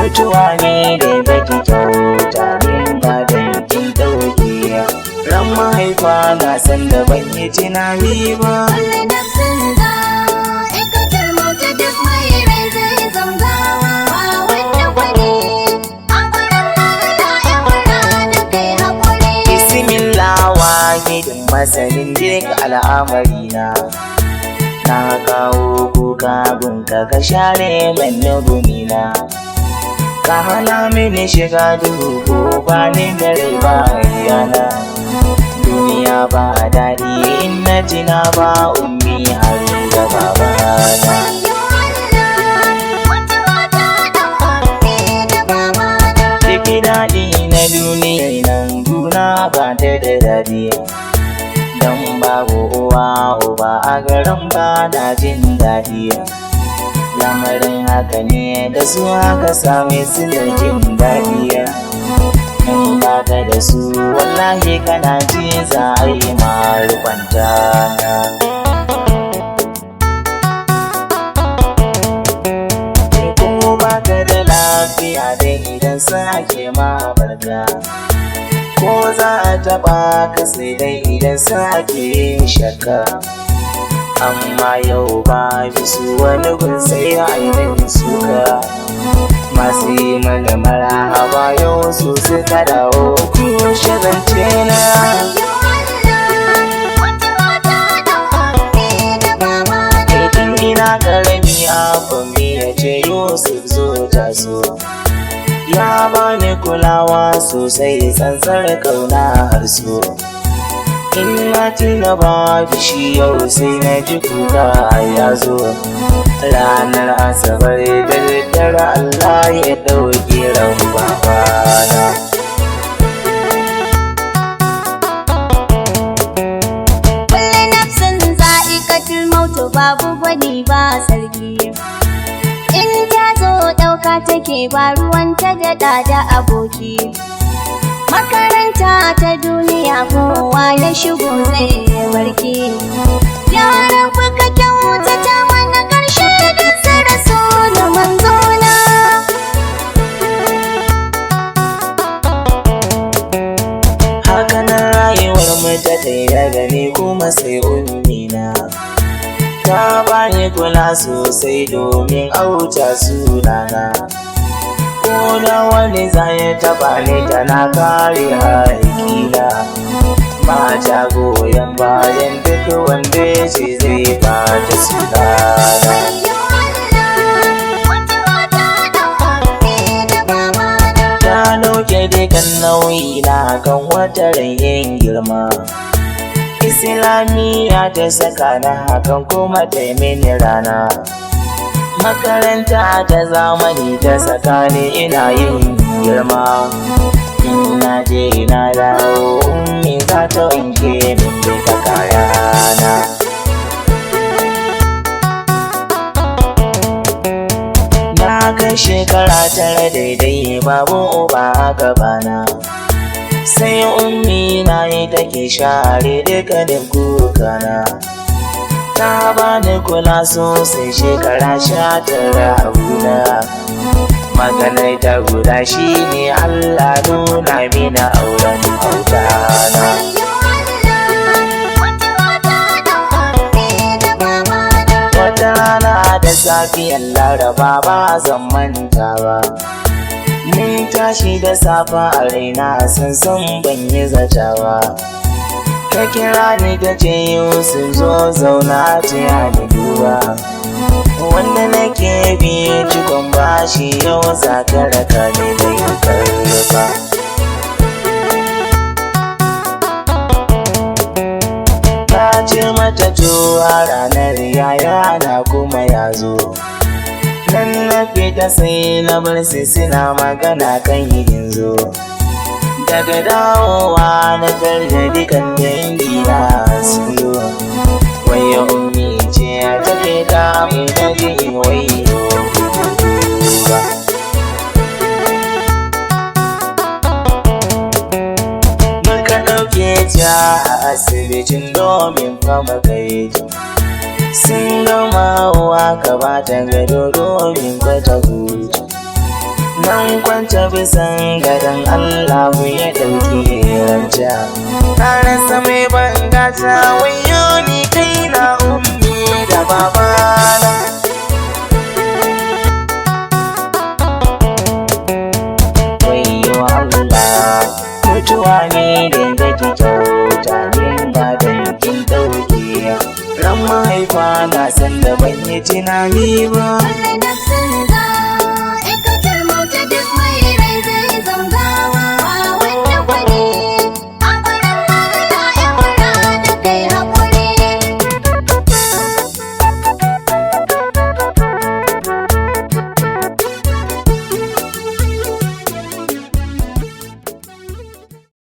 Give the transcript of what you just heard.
mutuwa ne da baki kyauta min ba dan kin dauke ran mahaifa na san da ban yi tunani ba. Wahidin masanin duk al'amarina na kawo kuka gunka ka share manne gumina ka hana mini shiga duhu ko ba ni dare ba yana duniya ba daɗi in na jina ba ummi har da babana. Ciki daɗi na duniya nan duna ba ta da daɗi don babu uwa uba a garin ba na jin daɗi lamarin haka ne da su haka same su da jin daɗi in ba ka da su wallahi kana ji za a yi marukwanta ko ba ka da lafiya dai idan sake ma barka ko za a taɓa ka sai dai idan sake yin shakka amma yau ba su wani gun sai ainihin suka masu yi mana marhaba yau su suka dawo ku shagance na. Idan ina ƙarami abin ya ce Yusuf zo taso ya bani kulawa sosai tsantsar kauna har so in na tuna babu shi yau sai na ji kuka ya zo ranar asabar da daddare Allah ya ɗauki ran babana. Kullum nafsin za'iqatul mautu babu gwani ba sarki in ta zo ɗauka take ba ruwanta da da aboki makaranta ta duniya kowa ya shigo zai warke ya rabu ka kyauta ta mana ƙarshe da saraso da manzona. Hakanan rayuwar mu ta taida gani kuma sai ummina ta bani kula sosai domin auta sunana ko da wani zai taba ni tana kare haikina ba ta goyon bayan duk wanda ya ce zai bata sunana. Ta dauke dukan nauyi na kan wata rayin girma Islamiyya ta saka na hakan kuma ta mini rana makaranta ta zamani ta saka ni ina yin girma ina je ina dawo ummi za ta wanke min duka kayana. Na kai shekara tara daidai babu uba a gabana sai ummi na yi take share dukkanin kukana ta bani kula sosai shekara 19 a guna maganar ta guda shine Allah nuna mina auren autana. Wata rana da safiyar Laraba ba zan manta ba mun tashi da safa a raina san ban yi zata ba ka kira ni ta ce Yusuf zo zauna ta ni duba wanda nake biye cikon bashi yau za ka raka ni da yin karfa. Na ce mata tuwa ranar yaya na kuma ya zo nan na fita sai na bar su suna magana kan yin zo daga dawowa na tarda dukan dangi na sun zo. Wayo ummi ce a tafe ta mai naji wayo. Muka ɗauke ta a asibitin domin fama kai ta. Sun gama ka bata gado domin kwata hutu. Nan kwanta bisan gadon Allah ya ɗauki ranta. Na rasa mai bangata wayo ni kai na ummi da babana. Wayo Allah, mutuwa ne da zaki kyauta ne ba don kin ɗauke. Ran mahaifa na san da ban yi tunani ba.